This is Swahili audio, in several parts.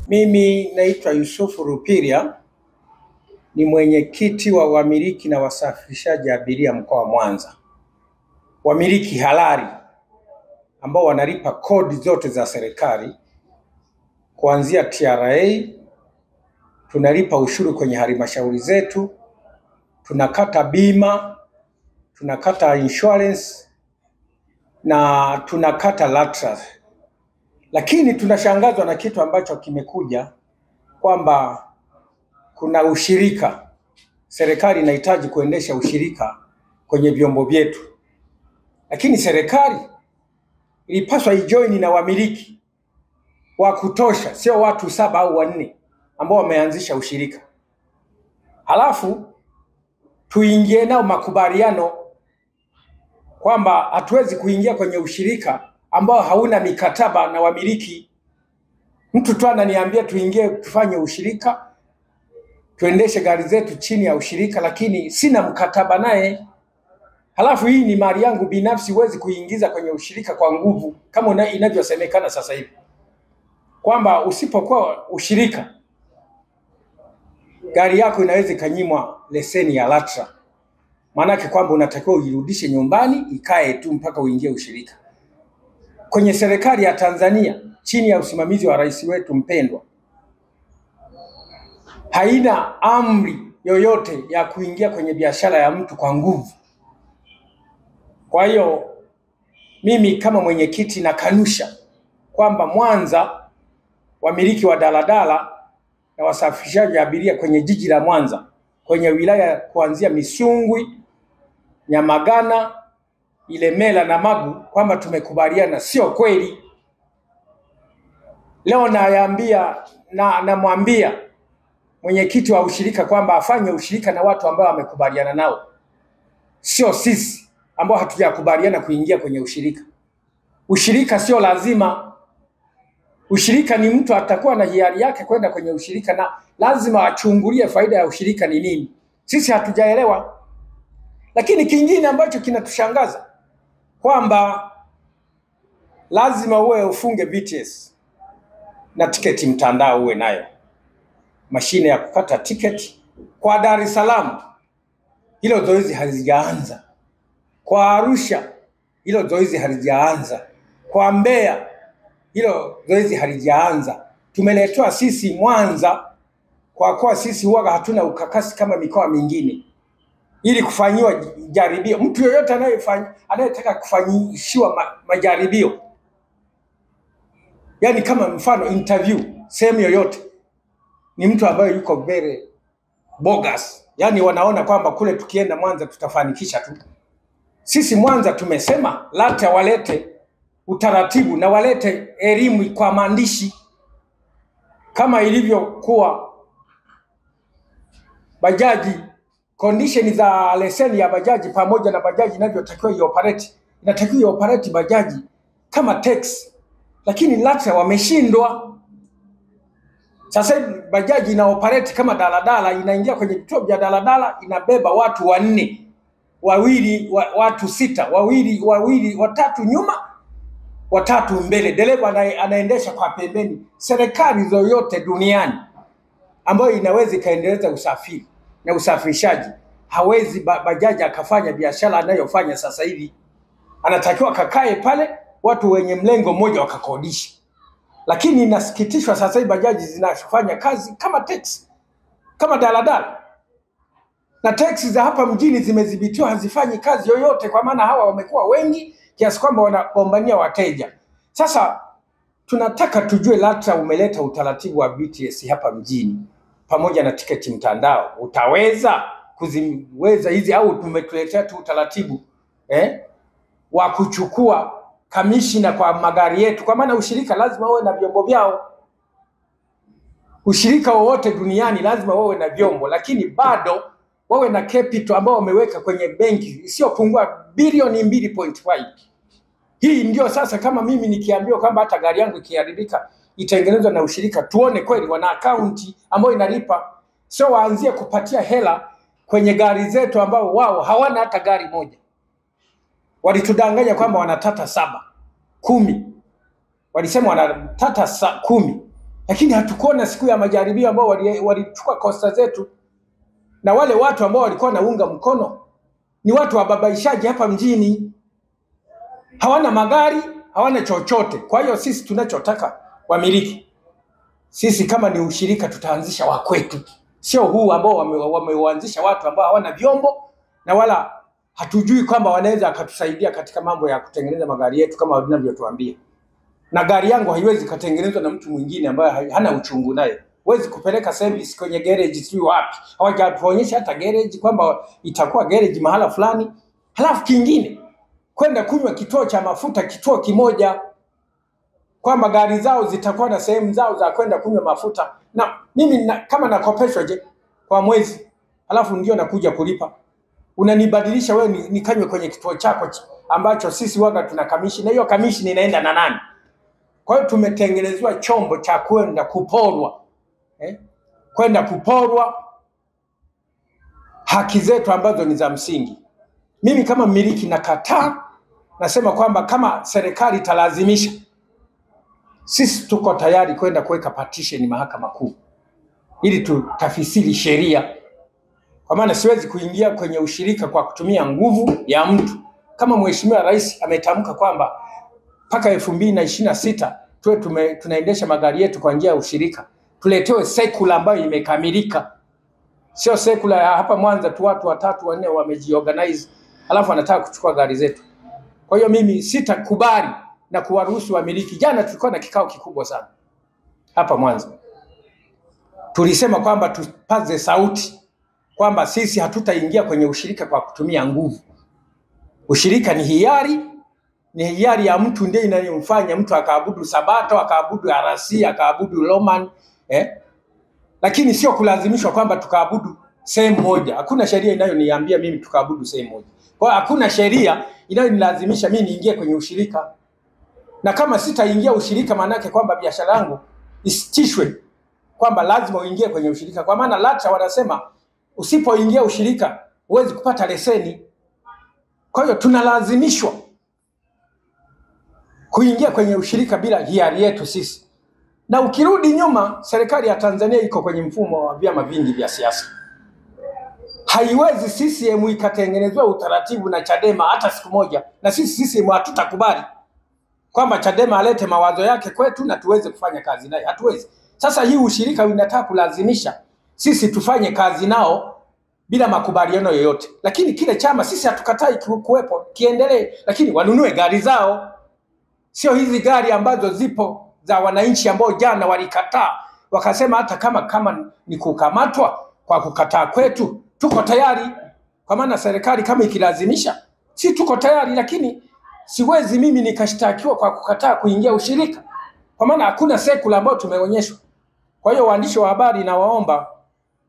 Mimi naitwa Yusufu Rupiria, ni mwenyekiti wa wamiliki na wasafirishaji abiria mkoa wa Mwanza. Wamiliki halali ambao wanalipa kodi zote za serikali kuanzia TRA, tunalipa ushuru kwenye halmashauri zetu, tunakata bima, tunakata insurance na tunakata LATRA. Lakini tunashangazwa na kitu ambacho kimekuja kwamba kuna ushirika. Serikali inahitaji kuendesha ushirika kwenye vyombo vyetu, lakini serikali ilipaswa ijoini na wamiliki wa kutosha, sio watu 7 au 4 ambao wameanzisha ushirika. Halafu tuingie nao makubaliano kwamba hatuwezi kuingia kwenye ushirika ambao hauna mikataba na wamiliki. Mtu tu ananiambia tuingie tufanye ushirika, tuendeshe gari zetu chini ya ushirika, lakini sina mkataba naye. Halafu hii ni mali yangu binafsi, huwezi kuingiza kwenye ushirika kwa nguvu kama inavyosemekana sasa hivi, kwamba usipokuwa ushirika gari yako inaweza kanyimwa leseni ya LATRA. Maanake kwamba unatakiwa uirudishe nyumbani ikae tu mpaka uingie ushirika. Kwenye serikali ya Tanzania chini ya usimamizi wa rais wetu mpendwa, haina amri yoyote ya kuingia kwenye biashara ya mtu kwa nguvu. Kwa hiyo mimi kama mwenyekiti nakanusha kwamba Mwanza wamiliki wa daladala na wasafirishaji abiria kwenye jiji la Mwanza, kwenye wilaya kuanzia Misungwi, Nyamagana, Ilemela na Magu kwamba tumekubaliana. Sio kweli. Leo namwambia mwenyekiti wa ushirika kwamba afanye ushirika na watu ambao wamekubaliana nao, sio sisi ambao hatujakubaliana kuingia kwenye ushirika. Ushirika sio lazima. Ushirika ni mtu atakuwa na hiari yake kwenda kwenye ushirika na lazima achungulie faida ya ushirika ni nini. Sisi hatujaelewa. Lakini kingine ambacho kinatushangaza kwamba lazima uwe ufunge BTS na tiketi mtandao uwe nayo. Mashine ya kukata tiketi kwa Dar es Salaam hilo zoezi halijaanza. Kwa Arusha hilo zoezi halijaanza. Kwa Mbeya hilo zoezi halijaanza. Tumeletewa sisi Mwanza kwa kuwa sisi huwa hatuna ukakasi kama mikoa mingine, ili kufanyiwa jaribio. Mtu yoyote anayetaka kufanyishiwa majaribio, yani kama mfano interview sehemu yoyote, ni mtu ambaye yuko very bogus. Yani wanaona kwamba kule tukienda Mwanza tutafanikisha tu. Sisi Mwanza tumesema LATRA walete utaratibu na walete elimu kwa maandishi kama ilivyokuwa bajaji. Condition za leseni ya bajaji pamoja na bajaji inavyotakiwa ioperate, inatakiwa ioperate bajaji kama taxi, lakini LATRA wameshindwa. Sasa bajaji ina operate kama daladala, inaingia kwenye vituo vya daladala, inabeba watu 4, watu 6, wawili, watatu nyuma, watatu mbele. Dereva anaendesha kwa pembeni. Serikali zoyote duniani ambayo inaweza kaendeleza usafiri na usafirishaji, hawezi bajaji akafanya biashara anayofanya sasa hivi. Anatakiwa kakae pale, watu wenye mlengo mmoja wakakodisha. Lakini inasikitishwa sasa hivi bajaji zinafanya kazi kama taxi, kama daladala. Na taxi za hapa mjini zimedhibitiwa, hazifanyi kazi yoyote, kwa maana hawa wamekuwa wengi kiasi kwamba wanagombania wateja. Sasa tunataka tujue LATRA umeleta utaratibu wa BTS hapa mjini pamoja na tiketi mtandao, utaweza kuziweza hizi au tumetuletea tu utaratibu wa kuchukua kamishina kwa magari yetu? Kwa maana ushirika lazima uwe na vyombo vyao. Ushirika wowote duniani lazima wawe na vyombo, lakini bado wawe na capital ambao wameweka kwenye benki isiyopungua bilioni 2.5. Hii ndio sasa, kama mimi nikiambiwa kwamba hata gari yangu ikiharibika itengenezwa na ushirika, tuone kweli wana akaunti ambayo inalipa. Sio waanzie kupatia hela kwenye gari zetu ambao wao hawana hata gari moja. Walitudanganya kwamba wana Tata 7, 10. Walisema wana Tata 10. Lakini hatukuona siku ya majaribio ambao walichukua kosta zetu, na wale watu ambao walikuwa naunga mkono ni watu wababaishaji hapa mjini, hawana magari, hawana chochote. Kwa hiyo sisi tunachotaka wamiliki, sisi kama ni ushirika tutaanzisha wa kwetu, sio huu ambao wameuanzisha watu ambao hawana vyombo na wala hatujui kwamba wanaweza akatusaidia katika mambo ya kutengeneza magari yetu kama wanavyotuambia. Na gari yangu haiwezi kutengenezwa na mtu mwingine ambaye hana uchungu naye. Huwezi kupeleka service kwenye garage sio wapi. Hawajatuonyesha hata garage kwamba itakuwa garage mahala fulani. Halafu kingine, kwenda kunywa kituo cha mafuta kituo kimoja, kwamba gari zao zitakuwa na sehemu zao za kwenda kunywa mafuta. Na mimi kama nakopeshwa je kwa mwezi, halafu ndio nakuja kulipa, unanibadilisha wewe nikanywe kwenye kituo chako ambacho sisi waga tuna commission, na hiyo commission inaenda na nani? Kwa hiyo tumetengenezwa chombo cha kwenda kuporwa, kwenda kuporwa haki zetu ambazo ni za msingi. Mimi kama mmiliki nakataa, nasema kwamba kama serikali italazimisha, sisi tuko tayari kwenda kuweka petition Mahakama Kuu ili tutafsiri sheria, kwa maana siwezi kuingia kwenye ushirika kwa kutumia nguvu ya mtu. Kama Mheshimiwa Rais ametamka kwamba mpaka 2026 tuwe tunaendesha magari yetu kwa njia ya ushirika, tuletewe sekula ambayo imekamilika, sio sekula ya hapa Mwanza tu watu 3 4 wamejiorganize alafu wanataka kuchukua gari zetu. Kwa hiyo mimi sitakubali na kuwaruhusu wamiliki. Jana tulikuwa na kikao kikubwa sana hapa Mwanza, tulisema kwamba tupaze sauti kwamba sisi hatutaingia kwenye ushirika kwa kutumia nguvu. Ushirika ni hiari, ni hiari ya mtu, ndiye inayomfanya mtu akaabudu Sabato, akaabudu Arasi, akaabudu Roman, lakini sio kulazimishwa kwamba tukaabudu sehemu moja. Hakuna sheria inayoniambia mimi tukaabudu sehemu moja. Kwa hiyo hakuna sheria inayonilazimisha mimi niingie kwenye ushirika. Na kama sitaingia ushirika, maana yake kwamba biashara yangu isitishwe kwamba lazima uingie kwenye ushirika. Kwa maana LATRA wanasema usipoingia ushirika huwezi kupata leseni. Kwa hiyo tunalazimishwa kuingia kwenye ushirika bila hiari yetu sisi. Na ukirudi nyuma, serikali ya Tanzania iko kwenye mfumo wa vyama vingi vya siasa. Haiwezi CCM ikatengenezwa utaratibu na Chadema hata siku moja, na sisi CCM hatutakubali kwamba Chadema alete mawazo yake kwetu na tuweze kufanya kazi naye. Hatuwezi. Sasa hii ushirika unataka kulazimisha sisi tufanye kazi nao bila makubaliano yoyote. Lakini kile chama sisi hatukatai kuwepo, kiendelee, lakini wanunue gari zao. Sio hizi gari ambazo zipo za wananchi ambao jana walikataa, wakasema hata kama ni kukamatwa kwa kukataa kwetu tuko tayari. Kwa maana serikali kama ikilazimisha, si tuko tayari, lakini siwezi mimi nikashtakiwa kwa kukataa kuingia ushirika, kwa maana hakuna sekula ambayo tumeonyeshwa. Kwa hiyo waandishi wa habari, na waomba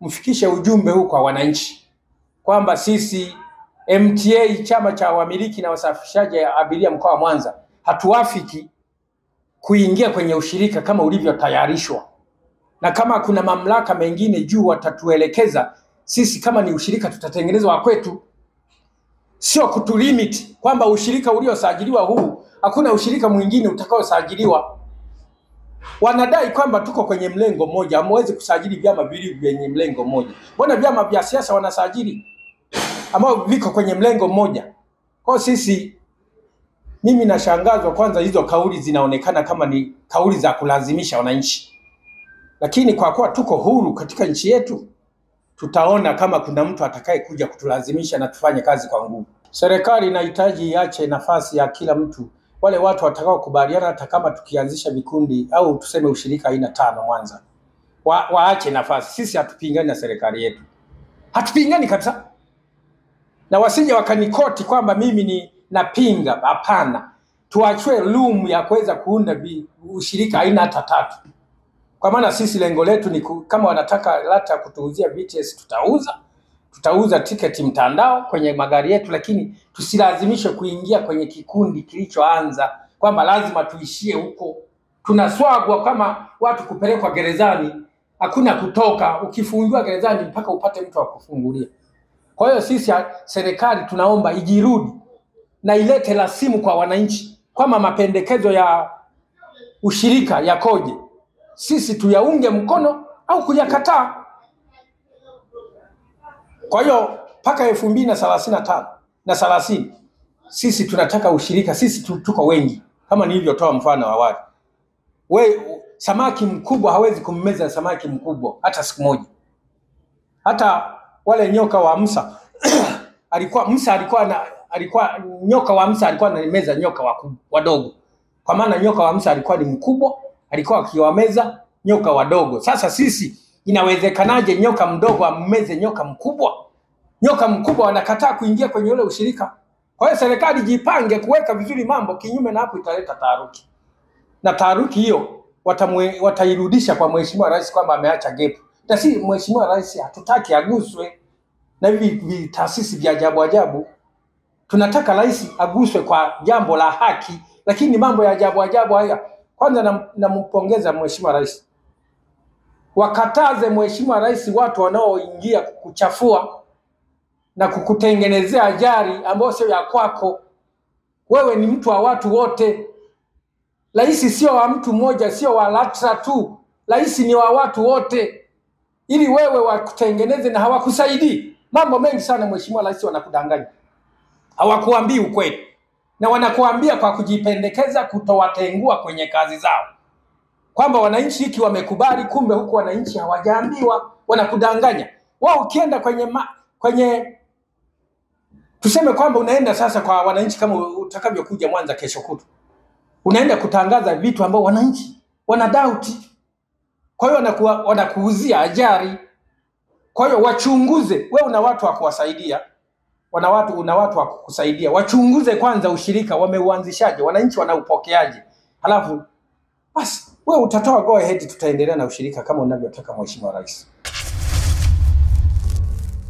mfikishe ujumbe huu kwa wananchi kwamba sisi MTA, chama cha wamiliki na wasafirishaji abiria mkoa wa Mwanza, hatuafiki kuingia kwenye ushirika kama ulivyotayarishwa. Na kama kuna mamlaka mengine juu watatuelekeza, sisi kama ni ushirika tutatengeneza wa kwetu, sio kutulimit kwamba ushirika uliosajiliwa huu hakuna ushirika mwingine utakaosajiliwa. Wanadai kwamba tuko kwenye mlengo mmoja, hamwezi kusajili vyama viwili vyenye mlengo mmoja. Mbona vyama vya siasa wanasajili ambao viko kwenye mlengo mmoja? Kwa sisi, mimi nashangazwa kwanza, hizo kauli zinaonekana kama ni kauli za kulazimisha wananchi. Lakini kwa kuwa tuko huru katika nchi yetu, tutaona kama kuna mtu atakaye kuja kutulazimisha na tufanye kazi kwa nguvu. Serikali inahitaji iache nafasi ya kila mtu. Wale watu watakao kubaliana, hata kama tukianzisha vikundi au tuseme ushirika aina 5 Mwanza, waache nafasi. Sisi hatupingani na serikali yetu, hatupingani kabisa. Na wasije wakanikoti kwamba mimi ni napinga. Hapana, tuachwe room ya kuweza kuunda ushirika aina hata 3. Kwa maana sisi lengo letu ni kama wanataka LATRA kutuuzia VTS, tutauza tiketi mtandao kwenye magari yetu, lakini tusilazimishwe kuingia kwenye kikundi kilichoanza kwamba lazima tuishie huko. Tunaswagwa kama watu kupelekwa gerezani, hakuna kutoka. Ukifungiwa gerezani mpaka upate mtu wa kufungulia. Kwa hiyo sisi serikali tunaomba ijirudi na ilete rasimu kwa wananchi kwamba mapendekezo ya ushirika yakoje. sisi tuyaunge mkono au kuyakataa. Kwa hiyo mpaka 2035 na 30 sisi tunataka ushirika. Sisi tuko wengi kama nilivyotoa mfano awali. Samaki mkubwa hawezi kummeza samaki mkubwa hata siku moja. Hata wale nyoka wa Musa nyoka wa Musa alikuwa anameza nyoka wadogo. Kwa maana nyoka wa Musa alikuwa ni mkubwa, alikuwa akiwameza nyoka wadogo. Sasa sisi inawezekanaje nyoka mdogo ammeze nyoka mkubwa? Nyoka mkubwa wanakataa kuingia kwenye ule ushirika. Kwa hiyo serikali jipange kuweka vizuri mambo, kinyume na hapo italeta taharuki. Na taharuki hiyo watairudisha kwa Mheshimiwa Rais kwamba ameacha gap. Na si Mheshimiwa Rais hatutaki aguswe na hivi taasisi vya ajabu. Tunataka rais aguswe kwa jambo la haki, lakini mambo ya ajabu haya. Kwanza nampongeza Mheshimiwa Rais. Wakataze Mheshimiwa Rais watu wanaoingia kukuchafua na kukutengenezea ajali ambayo sio ya kwako. Wewe ni mtu wa watu wote. Rais sio wa mtu mmoja, sio wa LATRA tu. Rais ni wa watu wote. Ili wewe wakutengeneze na hawakusaidii. Mambo mengi sana Mheshimiwa Rais wanakudanganya. Hawakuambii ukweli. Na wanakuambia kwa kujipendekeza kutowatengua kwenye kazi zao. Kwamba wananchi hiki wamekubali, kumbe huku wananchi hawajaambiwa, wanakudanganya. Wao ukienda kwenye tuseme kwamba unaenda sasa kwa wananchi kama utakavyokuja Mwanza kesho kutu. Unaenda kutangaza vitu ambao wananchi wana doubt. Kwa hiyo wanakuuzia ajali. Kwa hiyo wachunguze, wewe una watu wa kuwasaidia. Una watu wa kukusaidia. Wachunguze kwanza ushirika wameuanzishaje, wananchi wanaupokeaje. Halafu basi wewe utatoa go ahead, tutaendelea na ushirika kama unavyotaka Mheshimiwa Rais.